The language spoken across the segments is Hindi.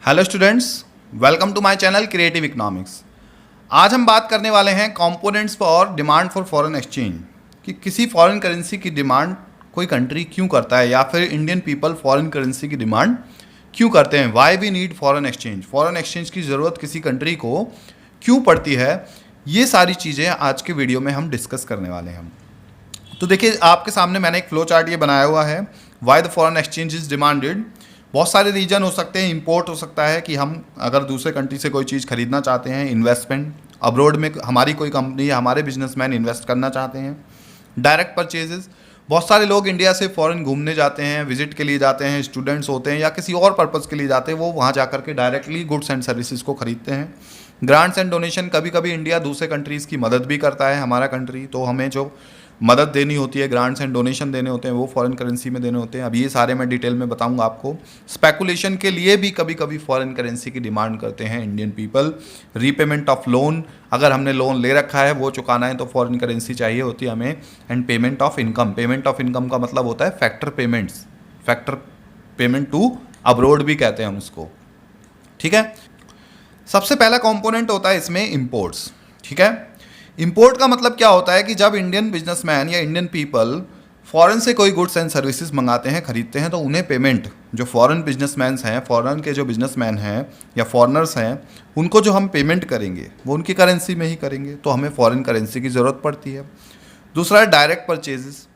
Hello students, welcome to my channel creative economics. आज हम बात करने वाले हैं components for demand for foreign exchange, कि किसी फॉरेन करेंसी की डिमांड कोई कंट्री क्यों करता है या फिर इंडियन पीपल फॉरेन करेंसी की डिमांड क्यों करते हैं। Why we need foreign exchange, foreign exchange की ज़रूरत किसी कंट्री को क्यों पड़ती है। ये सारी चीज़ें आज के वीडियो में हम डिस्कस करने वाले हैं। तो देखिए, आपके सामने मैंने एक फ्लो चार्ट ये बनाया हुआ है। Why the foreign exchange is demanded. बहुत सारे रीजन हो सकते हैं। इंपोर्ट हो सकता है कि हम अगर दूसरे कंट्री से कोई चीज़ खरीदना चाहते हैं, इन्वेस्टमेंट अब्रॉड में हमारी कोई कंपनी या हमारे बिजनेसमैन इन्वेस्ट करना चाहते हैं। डायरेक्ट परचेजेस, बहुत सारे लोग इंडिया से फॉरेन घूमने जाते हैं, विजिट के लिए जाते हैं, स्टूडेंट्स होते हैं या किसी और पर्पज़ के लिए जाते हैं, वो वहाँ जा करके डायरेक्टली गुड्स एंड सर्विसेज को खरीदते हैं। ग्रांट्स एंड डोनेशन, कभी कभी इंडिया दूसरे कंट्रीज़ की मदद भी करता है हमारा कंट्री, तो हमें जो मदद देनी होती है, ग्रांट्स एंड डोनेशन देने होते हैं, वो फॉरेन करेंसी में देने होते हैं। अब ये सारे मैं डिटेल में बताऊंगा आपको। स्पेकुलेशन के लिए भी कभी कभी फॉरेन करेंसी की डिमांड करते हैं Indian people. Repayment of loan, अगर हमने लोन ले रखा है वो चुकाना है तो फॉरेन करेंसी चाहिए होती है हमें। And payment of income, payment of income का मतलब होता है factor payments, factor payment to abroad भी कहते हैं हम उसको। ठीक है, सबसे पहला कंपोनेंट होता है इसमें इंपोर्ट्स। ठीक है, इंपोर्ट का मतलब क्या होता है कि जब इंडियन बिजनेसमैन या इंडियन पीपल फॉरेन से कोई गुड्स एंड सर्विसेज मंगाते हैं, खरीदते हैं, तो उन्हें पेमेंट, जो फॉरेन बिजनेसमैन हैं, फॉरेन के जो बिजनेसमैन हैं या फॉरेनर्स हैं, उनको जो हम पेमेंट करेंगे वो उनकी करेंसी में ही करेंगे, तो हमें फॉरेन करेंसी की ज़रूरत पड़ती है। दूसरा है डायरेक्ट परचेजेस।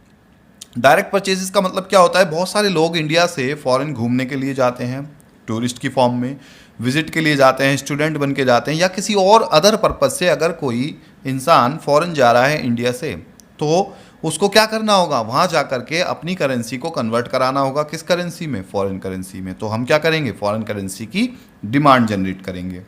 डायरेक्ट परचेजेस का मतलब क्या होता है, बहुत सारे लोग इंडिया से फॉरेन घूमने के लिए जाते हैं, टूरिस्ट की फॉर्म में विजिट के लिए जाते हैं, स्टूडेंट बन के जाते हैं, या किसी और अदर पर्पज़ से अगर कोई इंसान फॉरेन जा रहा है इंडिया से, तो उसको क्या करना होगा, वहाँ जा कर के अपनी करेंसी को कन्वर्ट कराना होगा। किस करेंसी में? फॉरेन करेंसी में। तो हम क्या करेंगे, फॉरेन करेंसी की डिमांड जनरेट करेंगे।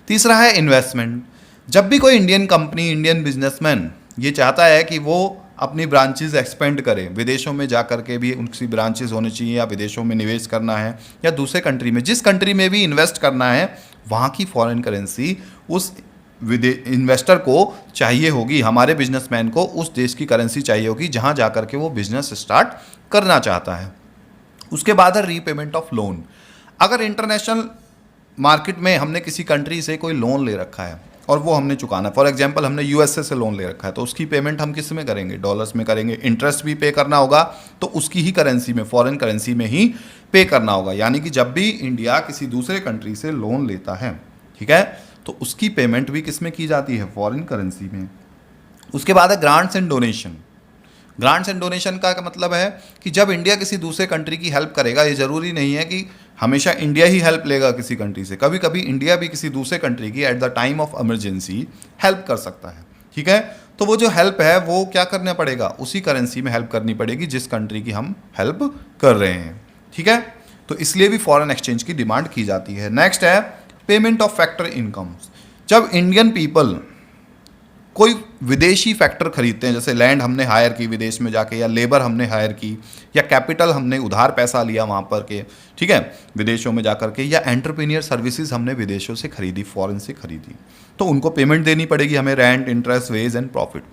तीसरा है इन्वेस्टमेंट। जब भी कोई इंडियन कंपनी, इंडियन बिजनेसमैन ये चाहता है कि वो अपनी ब्रांचेस एक्सपेंड करें, विदेशों में जा करके भी उनकी ब्रांचेस होनी चाहिए, या विदेशों में निवेश करना है, या दूसरे कंट्री में, जिस कंट्री में भी इन्वेस्ट करना है, वहाँ की फॉरेन करेंसी उस इन्वेस्टर को चाहिए होगी, हमारे बिजनेसमैन को उस देश की करेंसी चाहिए होगी जहाँ जा करके वो बिजनेस स्टार्ट करना चाहता है। उसके बाद है रीपेमेंट ऑफ लोन। अगर इंटरनेशनल मार्केट में हमने किसी कंट्री से कोई लोन ले रखा है और वो हमने चुकाना, फॉर एग्जांपल हमने यूएसए से लोन ले रखा है, तो उसकी पेमेंट हम किस में करेंगे? डॉलर्स में करेंगे। इंटरेस्ट भी पे करना होगा तो उसकी ही करेंसी में, फॉरेन करेंसी में ही पे करना होगा। यानी कि जब भी इंडिया किसी दूसरे कंट्री से लोन लेता है, ठीक है, तो उसकी पेमेंट भी किस में की जाती है? फॉरेन करेंसी में। उसके बाद है grants and donation. Grants and donation का मतलब है कि जब इंडिया किसी दूसरे कंट्री की हेल्प करेगा, ये ज़रूरी नहीं है कि हमेशा इंडिया ही हेल्प लेगा किसी कंट्री से, कभी कभी इंडिया भी किसी दूसरे कंट्री की at the time of emergency help कर सकता है। ठीक है, तो वो जो हेल्प है वो क्या करना पड़ेगा? उसी करेंसी में हेल्प करनी पड़ेगी जिस कंट्री की हम हेल्प कर रहे हैं। ठीक है, तो इसलिए भी फॉरेन एक्सचेंज की डिमांड की जाती है। नेक्स्ट है पेमेंट ऑफ फैक्टर इनकम्स। जब इंडियन पीपल कोई विदेशी फैक्टर खरीदते हैं, जैसे लैंड हमने हायर की विदेश में जाके, या लेबर हमने हायर की, या कैपिटल हमने उधार पैसा लिया वहाँ पर के, ठीक है, विदेशों में जा कर के, या एंटरप्रेन्योर सर्विसेज हमने विदेशों से खरीदी, फॉरेन से खरीदी, तो उनको पेमेंट देनी पड़ेगी हमें, rent, interest, wage and profit.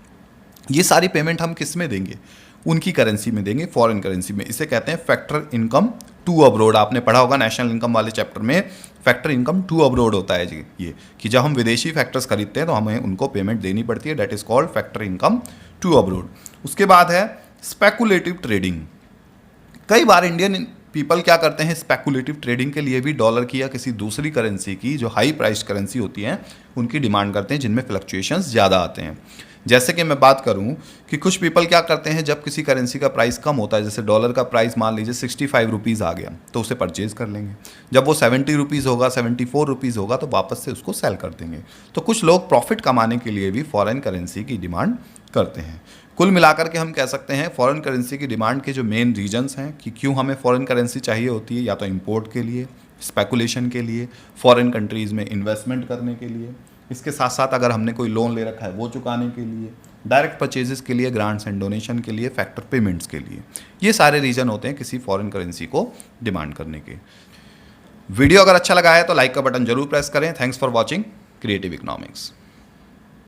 ये सारी पेमेंट हम किस में देंगे? उनकी करेंसी में देंगे, फॉरेन करेंसी में। इसे कहते हैं फैक्टर इनकम टू अब्रॉड। आपने पढ़ा होगा नेशनल इनकम वाले चैप्टर में, फैक्टर इनकम टू अब्रॉड होता है जी, ये कि जब हम विदेशी फैक्टर्स खरीदते हैं तो हमें उनको पेमेंट देनी पड़ती है, that is called factor income to abroad. उसके बाद है स्पेकुलेटिव ट्रेडिंग। कई बार इंडियन पीपल क्या करते हैं, स्पेकुलेटिव ट्रेडिंग के लिए भी डॉलर की या किसी दूसरी करेंसी की जो हाई प्राइस करेंसी होती हैं उनकी डिमांड करते हैं, जिनमें फ्लक्चुएशंस ज़्यादा आते हैं। जैसे कि मैं बात करूं कि कुछ पीपल क्या करते हैं, जब किसी करेंसी का प्राइस कम होता है, जैसे डॉलर का प्राइस मान लीजिए 65 रुपीज़ आ गया, तो उसे परचेज कर लेंगे। जब वो 70 रुपीज़ होगा, 74 रुपीज़ होगा, तो वापस से उसको सेल कर देंगे। तो कुछ लोग प्रॉफिट कमाने के लिए भी फॉरेन करेंसी की डिमांड करते हैं। कुल मिलाकर के हम कह सकते हैं फॉरेन करेंसी की डिमांड के जो मेन रीजंस हैं कि क्यों हमें फॉरेन करेंसी चाहिए होती है, या तो इंपोर्ट के लिए, स्पेकुलेशन के लिए, फॉरेन कंट्रीज़ में इन्वेस्टमेंट करने के लिए, इसके साथ साथ अगर हमने कोई लोन ले रखा है वो चुकाने के लिए, डायरेक्ट परचेजेस के लिए, ग्रांट्स एंड डोनेशन के लिए, फैक्टर पेमेंट्स के लिए। ये सारे रीजन होते हैं किसी फॉरेन करेंसी को डिमांड करने के। वीडियो अगर अच्छा लगा है तो लाइक का बटन जरूर प्रेस करें। Thanks for watching creative economics.